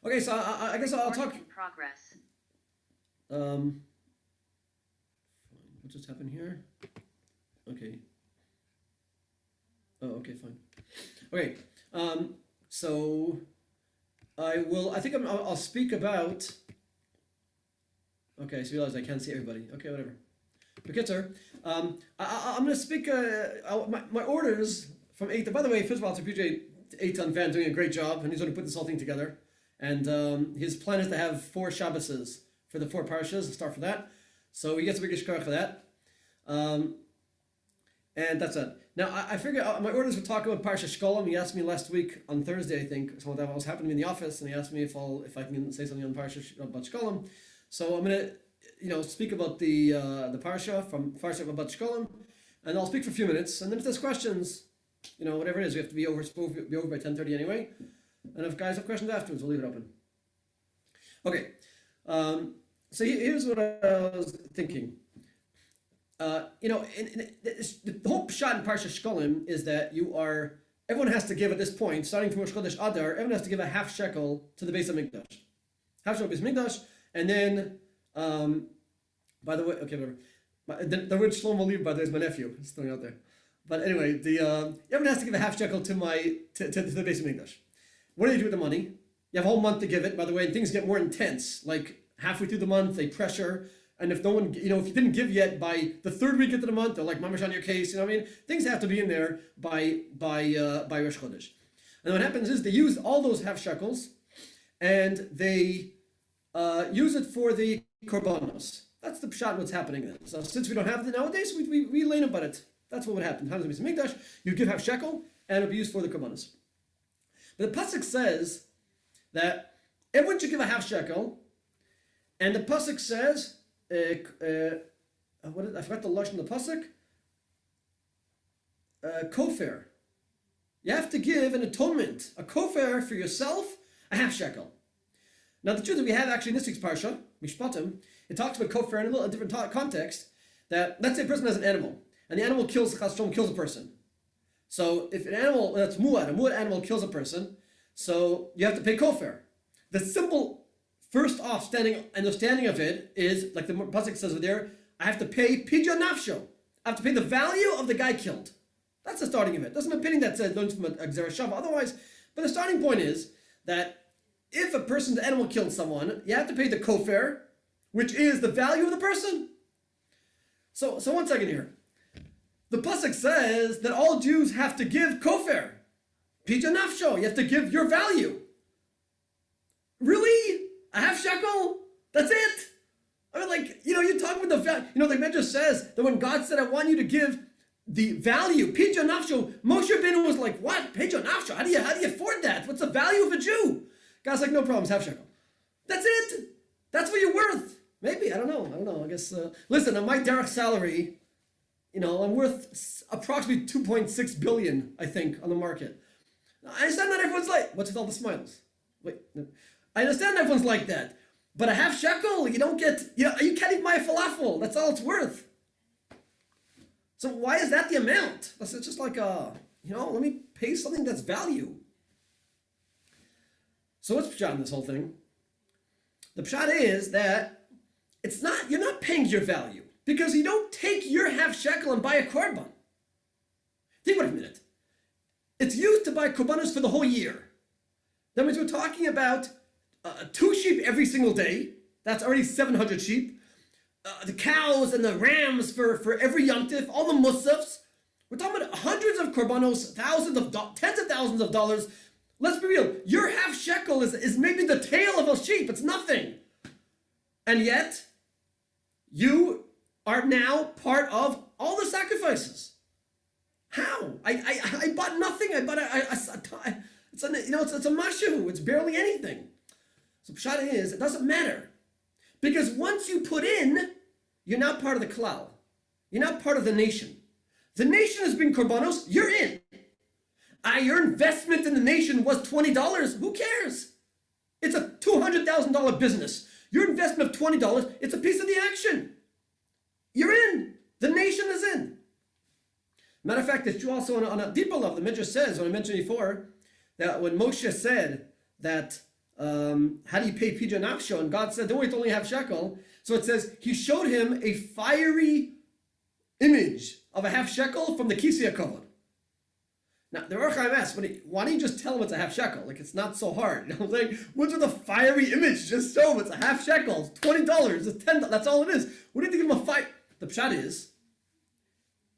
Okay, so I guess I'll talk. In progress. Um, what just happened here? Okay. Oh, okay, fine. Okay. So I will. I think I'll speak about. Okay, so I realize I can't see everybody. Okay, whatever. Bekitzer, I'm going to speak. My orders from Eitan. By the way, first of all, to appreciate Eitan Van doing a great job, and he's going to put this whole thing together. And his plan is to have 4 Shabbases for the 4 Parshas. Let's start for that. So he gets a big shkar for that. And that's it. Now, I figure my orders were talking about Parshas Shekalim. He asked me last week on Thursday, I think, something that was happening in the office, and he asked me if I can say something on Parshas about Shekalim. So I'm going to, speak about the Parsha from Parsha about Shekalim, and I'll speak for a few minutes. And then if there's questions, whatever it is, we have to be over by 10:30 anyway. And if guys have questions afterwards, we'll leave it open. Okay. So here's what I was thinking. The whole pshat in Parshas Shekalim is that everyone has to give at this point, starting from Rosh Chodesh Adar, everyone has to give a half shekel to the Beis HaMikdash. Half shekel to the Beis HaMikdash, and then, by the way, okay, whatever. The word Shlomo Lieber, by the way, is my nephew. Just throwing it out there. But anyway, everyone has to give a half shekel to the Beis HaMikdash. What do they do with the money? You have a whole month to give it, by the way, and things get more intense. Like halfway through the month, they pressure. And if no one, if you didn't give yet by the 3rd week into the month, they're like mamash on your case. You know what I mean? Things have to be in there by Rosh Chodesh. And what happens is they use all those half shekels, and they use it for the korbanos. That's the pshat what's happening then. So since we don't have it nowadays, we learn about it. That's what would happen. How does it Mikdash? You give half shekel, and it'll be used for the korbanos. But the pasuk says that everyone should give a half shekel, and the pasuk says. I forgot the lashon of the pasuk. Kofer. You have to give an atonement, a kofer for yourself, a half shekel. Now the truth is, we have actually in this week's parsha, Mishpatim, it talks about kofer in a different context. That let's say a person has an animal, and the animal kills a person. So if an animal that's a muad animal kills a person, so you have to pay kofer. The simple first off understanding of it is, like the pasuk says over there, I have to pay pidyon nafsho. I have to pay the value of the guy killed. That's the starting of it. There's an opinion that learns from a Gzera Shava otherwise, but the starting point is that if a person's animal killed someone, you have to pay the kofer, which is the value of the person. So 1 second here. The pasuk says that all Jews have to give kofer. Pidyon nafsho. You have to give your value. Really? A half shekel? That's it? I mean, you're talking about the value. The Medrash says that when God said, I want you to give the value, pidyon nafsho, Moshe Rabbeinu was like, what? Pidyon nafsho? How do you afford that? What's the value of a Jew? God's like, no problems, half shekel. That's it. That's what you're worth. Maybe, I don't know. I guess, listen, on my Derech salary, I'm worth approximately 2.6 billion, I think, on the market. I understand not everyone's like, what's with all the smiles? Wait, no. I understand everyone's like that, but a half shekel, you don't get, you can't even buy a falafel. That's all it's worth. So why is that the amount? It's just like, let me pay something that's value. So what's pshat in this whole thing? The pshat is that you're not paying your value because you don't take your half shekel and buy a korban. Think about it a minute. It's used to buy korbanos for the whole year. That means we're talking about 2 sheep every single day. That's already 700 sheep. The cows and the rams for every Yom Tif, all the musafs. We're talking about hundreds of korbanos, tens of thousands of dollars. Let's be real. Your half shekel is maybe the tail of a sheep. It's nothing. And yet, you are now part of all the sacrifices. How? I bought nothing. I bought it's a mashu. It's barely anything. So pshat is, it doesn't matter. Because once you put in, you're now part of the klal. You're now part of the nation. The nation has been korbanos, you're in. Your investment in the nation was $20. Who cares? It's a $200,000 business. Your investment of $20, it's a piece of the action. You're in. The nation is in. Matter of fact, it's true also on a deeper level. The Midrash says, when I mentioned before, that when Moshe said that how do you pay Pidyon Nafsho? And God said, don't wait till only half shekel. So it says, he showed him a fiery image of a half shekel from the Kisei HaKavod. Now, the Derech asks, why don't you just tell him it's a half shekel? Like, it's not so hard. You know what I'm saying? What's with the fiery image? Just show him it's a half shekel. It's $20. It's $10. That's all it is. We need to give him a fight. The pshat is,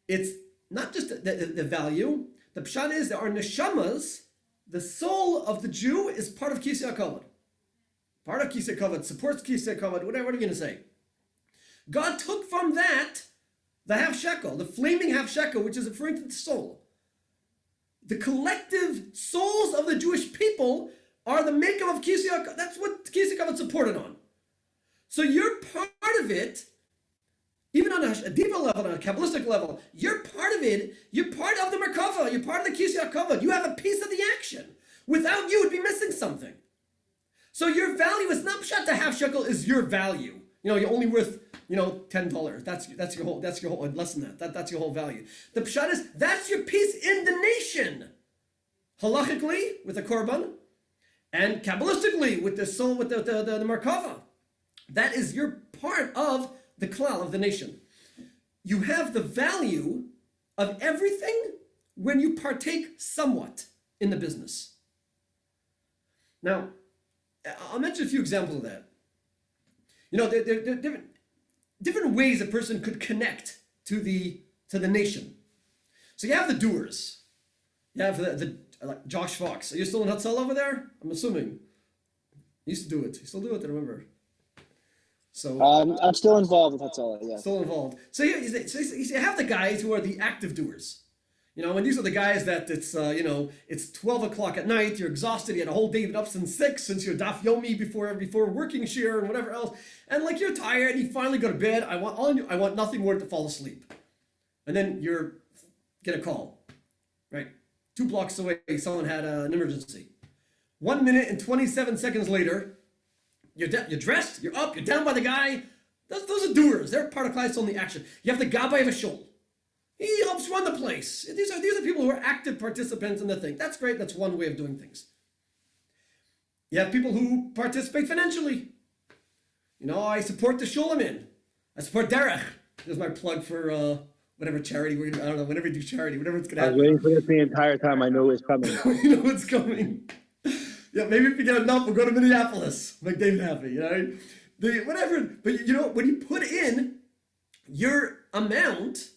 it's not just the value. The pshat is there are neshamas. The soul of the Jew is part of Kisei HaKavod. Part of Kisei HaKavod, supports Kisei HaKavod, whatever, what are you going to say? God took from that the half shekel, the flaming half shekel, which is referring to the soul. The collective souls of the Jewish people are the makeup of Kisei HaKavod. That's what Kisei HaKavod supported on. So you're part of it, even on a deeper level, on a Kabbalistic level, you're part of it, you're part of the Merkava, you're part of the Kisei HaKavod. You have a piece of the action. Without you, it'd be missing something. So your value is not pshat. The half shekel is your value. You know, you're only worth, $10. That's your whole less than that. That's your whole value. The pshat is that's your piece in the nation. Halachically with the korban, and Kabbalistically with the soul, with the Merkava. That is your part of the klal of the nation. You have the value of everything when you partake somewhat in the business. Now, I'll mention a few examples of that. There are different ways a person could connect to the nation. So you have the doers. You have the like Josh Fox. Are you still in Hatzel over there? I'm assuming. He used to do it. You still do it, I remember. So I'm still involved with Hatzel, yeah. Still involved. So you have the guys who are the active doers. And these are the guys that it's 12 o'clock at night, you're exhausted, you had a whole day up since 6 since your daf yomi before working shir and whatever else, and like you're tired and you finally go to bed. I want nothing more than to fall asleep. And then get a call, right? 2 blocks away, someone had an emergency. 1 minute and 27 seconds later, you're dressed, you're up, you're down by the guy. Those are doers. They're part of Klal only action. You have the gabbai of a shul. He helps run the place. These are people who are active participants in the thing. That's great. That's one way of doing things. You have people who participate financially. I support the Shiurim. I support Derech. There's my plug for whatever charity we're gonna. I don't know. Whenever we do charity, whatever it's gonna happen. I was waiting for this the entire time. I know it's coming. You know it's coming. Yeah, maybe if we get enough, we'll go to Minneapolis. Make David happy. Whatever. But when you put in your amount.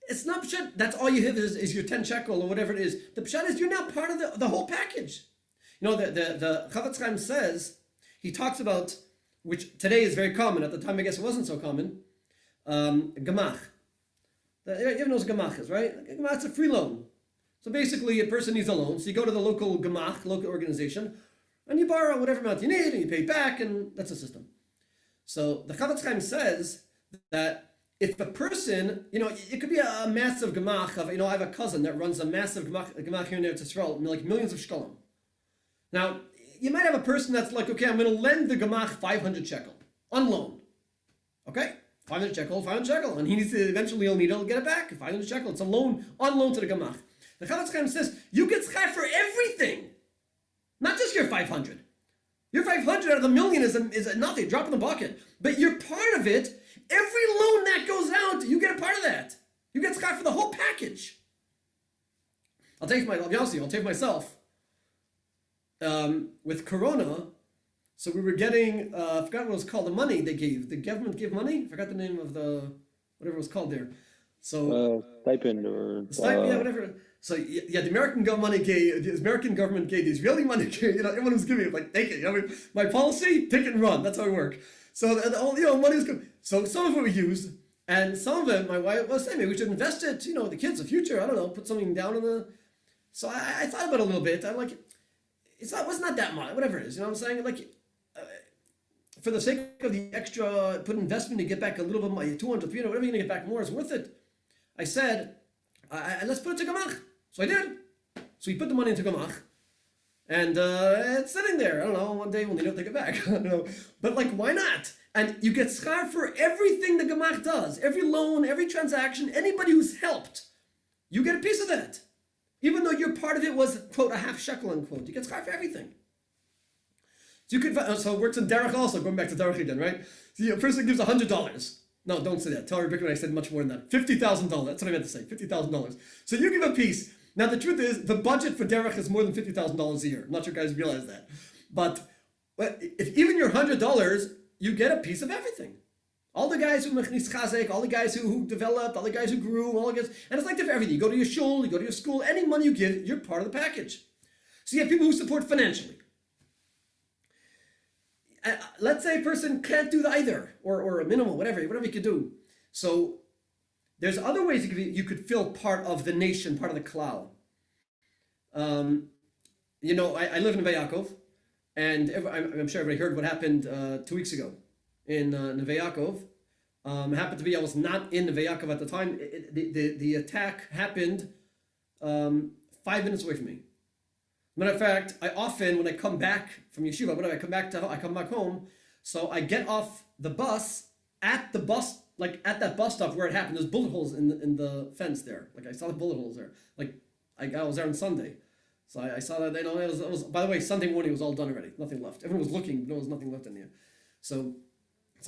It's not pshat. That's all you have is your 10 shekel or whatever it is. The pshat is you're now part of the whole package. The Chavetz Chaim says, he talks about, which today is very common. At the time, I guess it wasn't so common. Gemach. Everyone knows what gemach is, right? Gemach is a free loan. So basically, a person needs a loan. So you go to the local gemach, local organization, and you borrow whatever amount you need, and you pay back, and that's the system. So the Chavetz Chaim says that if a person, it could be a massive gemach of, I have a cousin that runs a massive gemach here in Eretz Yisrael, like millions of shekalim. Now, you might have a person that's like, okay, I'm going to lend the gemach 500 shekel on loan. Okay, 500 shekel, and he needs to eventually he'll get it back. 500 shekel, it's a loan, on loan to the gemach. The Chavetz Chaim says you get schar for everything, not just your 500. Your 500 out of the million is nothing, drop in the bucket. But you're part of it. Every loan that goes out, you get a part of that. You get schar for the whole package. I'll be honest with you, I'll take myself. With Corona, so we were getting, I forgot what it was called, the money they gave. The government gave money? I forgot the name of whatever it was called there. So stipend or... yeah, whatever. So yeah, the American government gave the Israeli money, everyone was giving it, like, take it. My policy, take it and run. That's how we work. So money was good. So some of it we used, and some of it, my wife was saying, maybe we should invest it, the kids, the future, I don't know, put something down in the... So I thought about it a little bit. I'm like, it's not that much, whatever it is, you know what I'm saying? Like, for the sake of the extra, put investment to get back a little bit more, 200, 300, whatever you're going to get back more is worth it. I said, let's put it to Gemach. So I did. So we put the money into Gemach. And it's sitting there. I don't know, one day we'll need to take it back. I don't know. But like, why not? And you get schar for everything the Gemach does. Every loan, every transaction, anybody who's helped. You get a piece of that. Even though your part of it was, quote, a half shekel, unquote. You get schar for everything. So you could, so it works in Derech also, going back to Derech again, right? So a person gives $100. No, don't say that. Tell Rebecca I said much more than that. $50,000. That's what I meant to say. $50,000. So you give a piece. Now the truth is, the budget for Derech is more than $50,000 a year. I'm not sure you guys realize that, but if even your $100, you get a piece of everything. All the guys who mechnis chazek, all the guys who developed, all the guys who grew, all the guys, and it's like that for everything. You go to your shul, you go to your school, any money you give, you're part of the package. So you have people who support financially. Let's say a person can't do either, or a minimal, whatever you could do. So there's other ways you could feel part of the nation, part of the klal. I live in Neve Yaakov, and I'm sure everybody heard what happened 2 weeks ago in Neve Yaakov. Happened to be I was not in Neve Yaakov at the time. The attack happened 5 minutes away from me. Matter of fact, I often, when I come back from yeshiva, I come back home, so I get off the bus at that bus stop where it happened. There's bullet holes in the fence there. Like I saw the bullet holes there. Like I was there on Sunday, so I saw that. It was by the way, Sunday morning it was all done already. Nothing left. Everyone was looking, but there was nothing left in there. So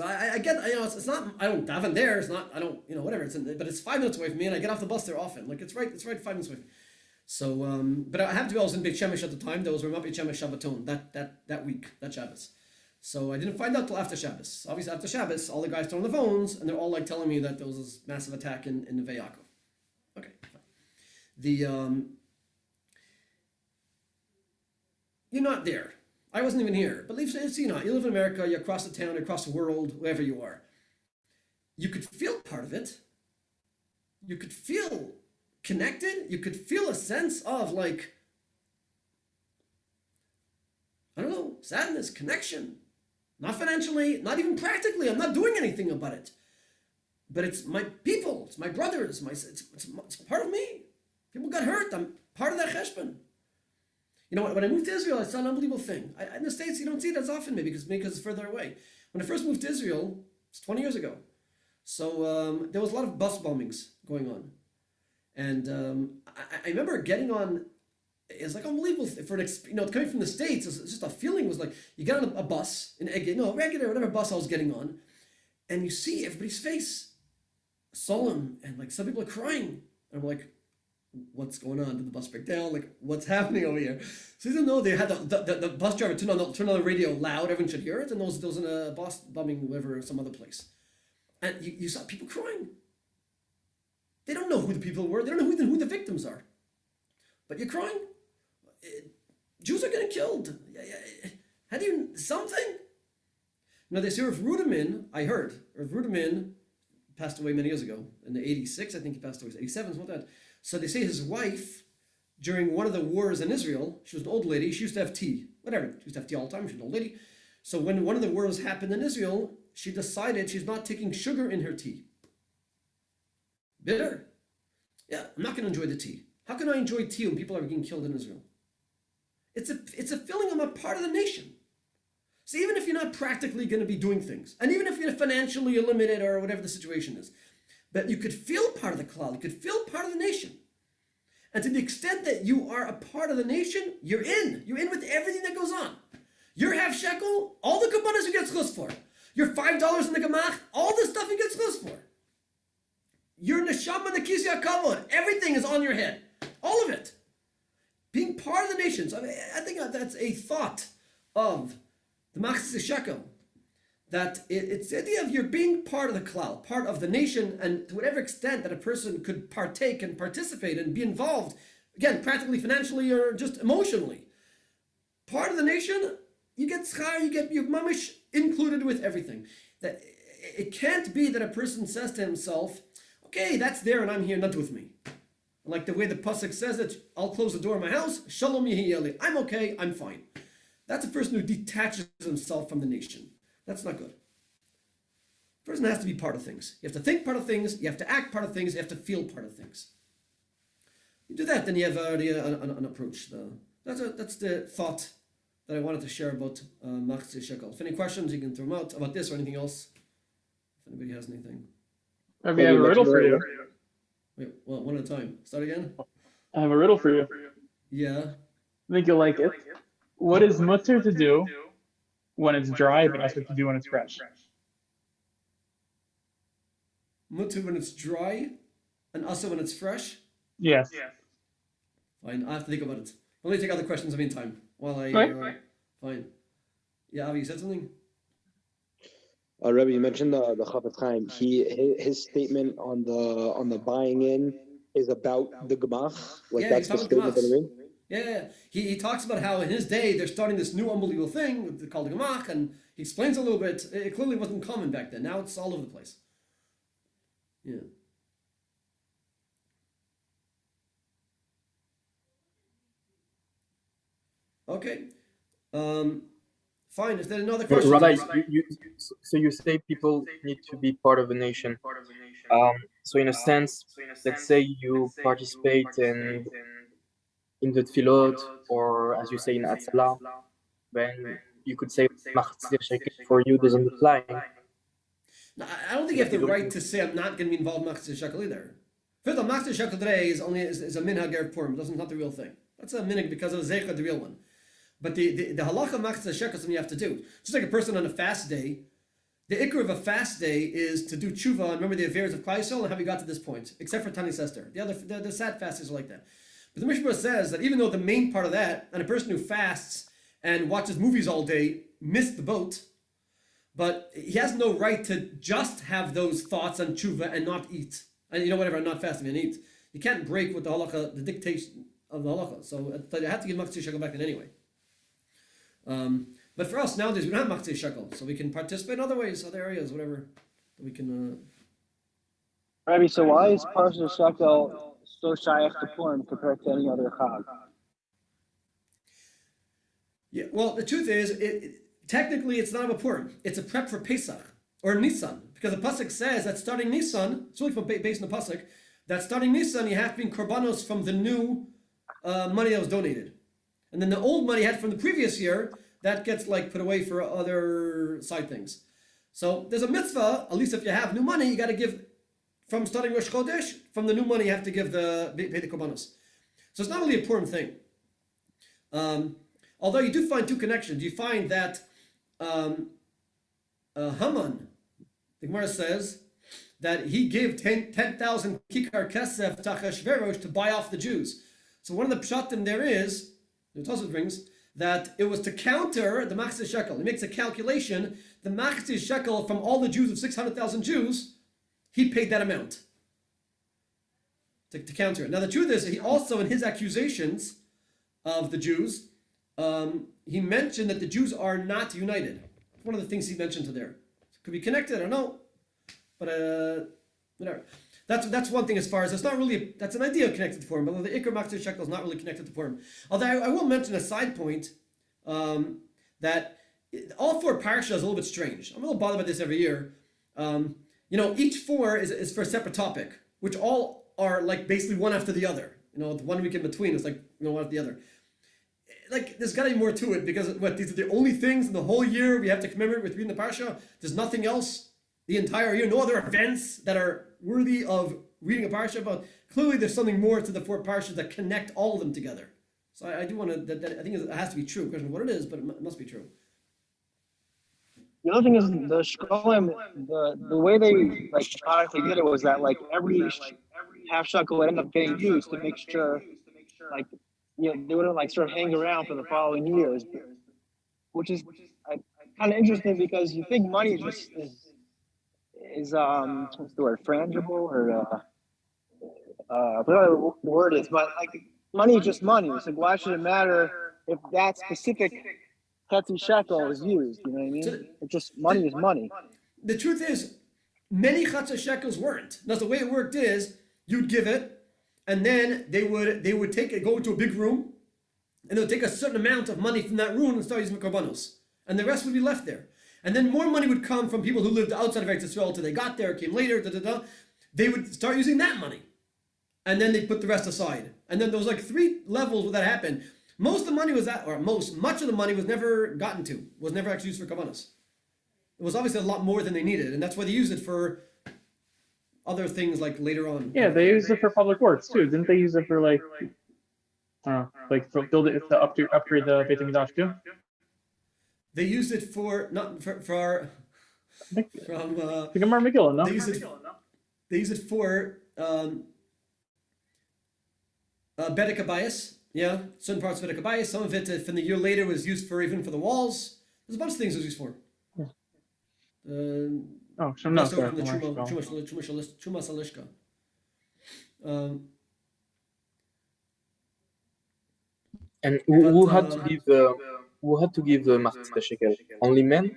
I get, it's not. I don't daven there. It's not. I don't, whatever. But it's 5 minutes away from me, and I get off the bus there often. Like it's right 5 minutes away from me. So, but I happened to be, I was in Beit Shemesh at the time. That was Ramat Beit Shemesh Shabbaton, that week, that Shabbos. So I didn't find out till after Shabbos. Obviously after Shabbos, all the guys turn on the phones, and they're all like telling me that there was this massive attack in Neve Yaakov. Okay. You're not there. I wasn't even here. But you live in America, you're across the town, across the world, wherever you are. You could feel part of it. You could feel connected. You could feel a sense of sadness, connection. Not financially, not even practically. I'm not doing anything about it. But it's my people, it's my brothers, it's part of me. People got hurt. I'm part of that cheshbon. When I moved to Israel, I saw an unbelievable thing. In the States, you don't see it as often, maybe because it's further away. When I first moved to Israel, it's 20 years ago. So there was a lot of bus bombings going on. And I remember getting on, it's like unbelievable for coming from the States. It's just a feeling was like, you get on a bus, regular, whatever bus I was getting on, and you see everybody's face, solemn, and like some people are crying. And I'm like, what's going on? Did the bus break down? Like, what's happening over here? So you don't know, they had the bus driver turn on the radio loud, everyone should hear it, and there was in a bus bombing, whatever, some other place. And you saw people crying. They don't know who the people were. They don't know who the victims are. But you're crying. Jews are getting killed. How do you, something? They say Rav Ruderman, I heard, Rav Ruderman passed away many years ago. In the 86, I think he passed away, 87, something like that. So they say his wife, during one of the wars in Israel, she was an old lady, she used to have tea. Whatever, she used to have tea all the time, she was an old lady. So when one of the wars happened in Israel, she decided she's not taking sugar in her tea. Bitter. Yeah, I'm not going to enjoy the tea. How can I enjoy tea when people are getting killed in Israel? It's a feeling I'm a part of the nation. So even if you're not practically going to be doing things, and even if you're financially limited or whatever the situation is, but you could feel part of the cloud, you could feel part of the nation. And to the extent that you are a part of the nation, you're in. You're in with everything that goes on. Your half shekel, all the kabbanas you get schus for. Your $5 in the gemach, all the stuff you get schus for. Your neshama and the kisya kavod, everything is on your head. All of it. Being part of the nation. So I think that's a thought of the machzis shekel. That it's the idea of you're being part of the klal, part of the nation, and to whatever extent that a person could partake and participate and be involved, again, practically, financially, or just emotionally. Part of the nation, you get schar, you get your mamish included with everything. That it can't be that a person says to himself, okay, that's there and I'm here, not with me. Like the way the pasuk says it, I'll close the door of my house, shalom yehi yali. I'm okay, I'm fine. That's a person who detaches himself from the nation. That's not good. A person has to be part of things. You have to think part of things, you have to act part of things, you have to feel part of things. You do that, then you have already an approach. That's the thought that I wanted to share about machzis shekel. If any questions, you can throw them out about this or anything else. If anybody has anything. Rabbi, I have a riddle for you. Wait, well, one at a time. Start again? I have a riddle for you. Yeah. I think you'll like it. What is mutter to do when it's dry, but also to do when it's fresh. Mutter when it's dry, and also when it's fresh. Yes. Fine, I have to think about it. Let me take other questions in the meantime while I. Right. Fine. Yeah, Avi, you said something. Rabbi, you mentioned the Chafetz Chaim. His statement on the buying in is about the Gemach. Like Yeah, that's he's the talking statement that Gemachs. it is. Yeah. He talks about how in his day they're starting this new unbelievable thing called the Gemach, and he explains a little bit. It clearly wasn't common back then. Now it's all over the place. Yeah. Okay. Fine. Is there another question? Rabbi, so you say people need to be part of a nation. So in a sense, let's say you participate in the tefillot, or as you say in Atzalah, then you could say Machzir Shekel for you doesn't apply. No, I don't think you have the right to say I'm not going to be involved in Machzir Shekel either. First of all, Machzir Shekel today is a minhag erev Purim. It's not the real thing. That's a minhag because of Zecha, the real one. But the halacha of Machzir Shekel is something you have to do. Just like a person on a fast day, the ikr of a fast day is to do tshuva and remember the affairs of Klal Yisrael and how we got to this point, except for Tani Sester. The sad fasters are like that. But the Mishnah says that even though the main part of that, and a person who fasts and watches movies all day missed the boat, but he has no right to just have those thoughts on tshuva and not eat. And whatever, not fasting and eat. You can't break with the halacha, the dictation of the halacha. So you have to give Machzir Shekel back in anyway. But for us nowadays, we don't have Machzir Shekel, so we can participate in other ways, other areas, whatever that we can. Rabbi, so why is Parshas Shekel so shaykh to Purim compared to any other Chag? Yeah, well, the truth is, technically it's not a Purim. It's a prep for Pesach or Nisan, because the pasuk says that starting Nisan, it's really from based on the pasuk, that starting Nisan you have to bring korbanos from the new money that was donated, and then the old money you had from the previous year that gets put away for other side things. So there's a mitzvah, at least if you have new money, you got to give from starting Rosh Chodesh. From the new money, you have to give pay the korbanos. So it's not really a Purim thing. Although you do find two connections. You find that Haman, the Gemara says that he gave 10,000 kikar kesef to Achashverosh to buy off the Jews. So one of the pshatim there is, the Tosfos brings, that it was to counter the Machzir Shekel. He makes a calculation. The Machzir Shekel from all the Jews of 600,000 Jews, he paid that amount to counter it. Now the truth is, he also in his accusations of the Jews, he mentioned that the Jews are not united. One of the things he mentioned to there. It could be connected, I don't know. But whatever. That's one thing as far as it's not really that's an idea connected to Purim, but the Ikar Machzir Shekel is not really connected to Purim. Although I will mention a side point that all four Parshas is a little bit strange. I'm a little bothered by this every year. Each four is for a separate topic, which all are basically one after the other. The 1 week in between is one after the other. There's got to be more to it because these are the only things in the whole year we have to commemorate with reading the Parsha. There's nothing else the entire year, no other events that are worthy of reading a Parsha, but clearly there's something more to the four Parshas that connect all of them together. So I do want to, I think it has to be true. Question of what it is, but it must be true. The other thing is the Shekalim, the way they methodically did it was that every half shekel would end up getting used to make sure they wouldn't sort of hang around for the following years, which is kind of interesting because you think money just is what's the word, frangible or whatever the word is, but money is just money. It's why should it matter if that specific Chetzi shekel is used? You know what I mean? So it's just money is money. The truth is, many Chetzi shekels weren't. Now the way it worked is you'd give it, and then they would take it, go into a big room, and they would take a certain amount of money from that room and start using the korbanos, and the rest would be left there. And then more money would come from people who lived outside of Eretz Yisrael until they got there, came later, They would start using that money. And then they put the rest aside. And then there was 3 levels where that happened. Much of the money was never gotten to, was never actually used for korbanos. It was obviously a lot more than they needed, and that's why they used it for other things later on. Yeah, they used it for public works too. Didn't they use it for build it to upgrade the Beit HaMikdash too? they used it for not for our I think from the Gemara Megillah, no? they use it for Bedek Abayas, yeah, certain parts of Bedek Abayas. Some of it from the year later was used for even for the walls. There's a bunch of things it was used for. Yeah. Left No, over sorry. from the Truma Salishka. And who had But, to give the Machatzit shekel? Only men?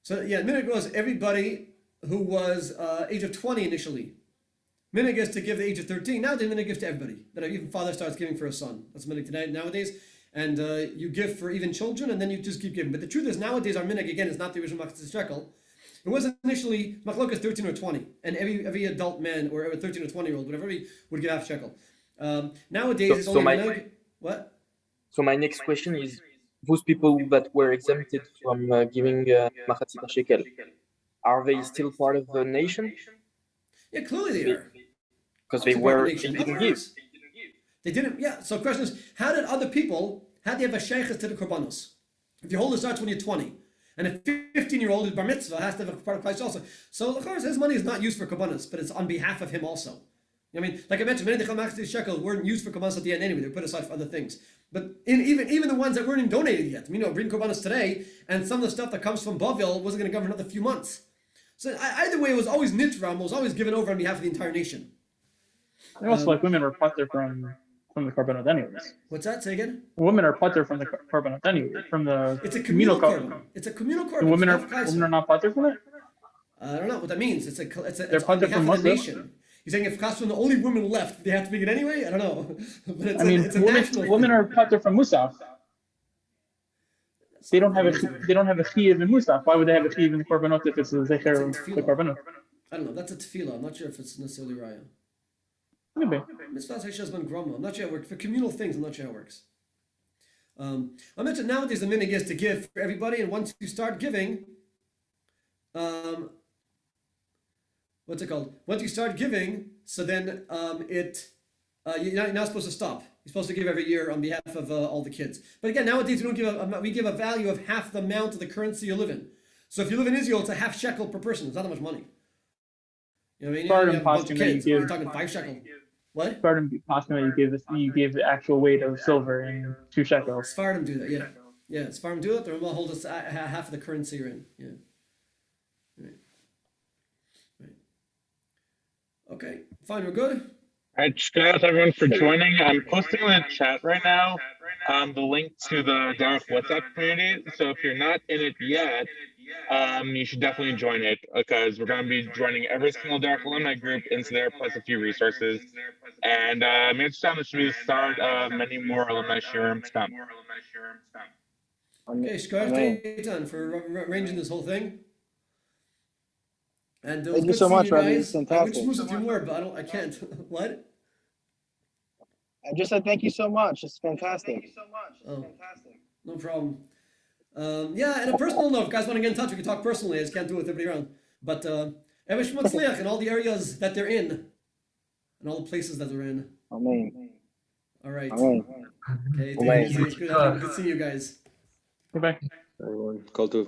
So yeah, minhag was everybody who was age of 20 initially. Minhag is to give the age of 13. Now the minhag gives to everybody. That even father starts giving for a son. That's minhag tonight nowadays. And you give for even children, and then you just keep giving. But the truth is, nowadays our minhag again is not the original Machatzit shekel. It was initially machlokas 13 or 20, and every adult man or every 13 or 20-year-old, whatever, would give half shekel. Nowadays it's only minhag. What? So my next question is, those people that were exempted from giving Machatzit shekel, are they still part of the nation? Yeah, clearly they are. Because They didn't give. They didn't. Yeah. So the question is, how did other people? How do you have a sheikhs to the korbanos? If your holder starts when you're 20, and a 15-year-old who's bar mitzvah has to have a part of Christ also. So of course his money is not used for korbanos, but it's on behalf of him also. I mean, like I mentioned, many of the Machatzit shekel weren't used for korbanos at the end anyway. They were put aside for other things. But even the ones that weren't even donated yet, bring korbanos today, and some of the stuff that comes from Bavel wasn't going to go for another few months. So either way, it was always nitram, was always given over on behalf of the entire nation. And also, like women were putter from the korbanot anyways. What's that? Say again. Women are putter from the korbanot anyway. From the It's a communal korban. It's a communal korban. Women are not putter from it. I don't know what that means. It's They're on putter behalf from of the Muslims. nation. You're saying if Chasron the only women left, they have to make it anyway? I don't know. But it's a national women thing. are putter from Musaf. They don't have a chiyuv in Musaf. Why would they have a chiyuv in the korbanot if it's a zecher of the korbanot? I don't know. That's a tefillah. I'm not sure if it's necessarily raya. Maybe. Mitzvah Hashem ben grama. I'm not sure how it works. For communal things, I'm not sure how it works. I mentioned nowadays the minhag is to give for everybody, and once you start giving, what's it called? Once you start giving, so then you're not supposed to stop. You're supposed to give every year on behalf of all the kids. But again, nowadays we don't give we give a value of half the amount of the currency you live in. So if you live in Israel, it's a half shekel per person. It's not that much money. You know what I mean? You have a bunch of kids. You're talking 5 shekel. What? Spartan possibly you give the actual weight of silver in 2 shekels. Sfardim do that, yeah. Yeah, Sfardim do it. The Ramah holds us half of the currency you're in. Yeah. Right. Okay, fine, we're good. All right, just shout out to everyone for joining. I'm posting in the chat right now the link to the Derech WhatsApp community. So if you're not in it yet, you should definitely join it because we're going to be joining every single Derech Alumni group into there, plus a few resources. And maybe it's time to be the start of many more Alumni Shiurim to come. Okay, Shkar for arranging this whole thing. And Thank you so much, Rabbi. guys. It's fantastic. I wish to do more, but I can't. What? I just said thank you so much. It's fantastic. Oh, no problem. Yeah, and a personal note, if guys want to get in touch, we can talk personally. I just can't do it with everybody around. But Evish Matzliach in all the areas that they're in, and all the places that they're in. Amen. All right. Amen. Okay, take it easy. It's good seeing you guys. Bye-bye. Everyone, Kol Tov.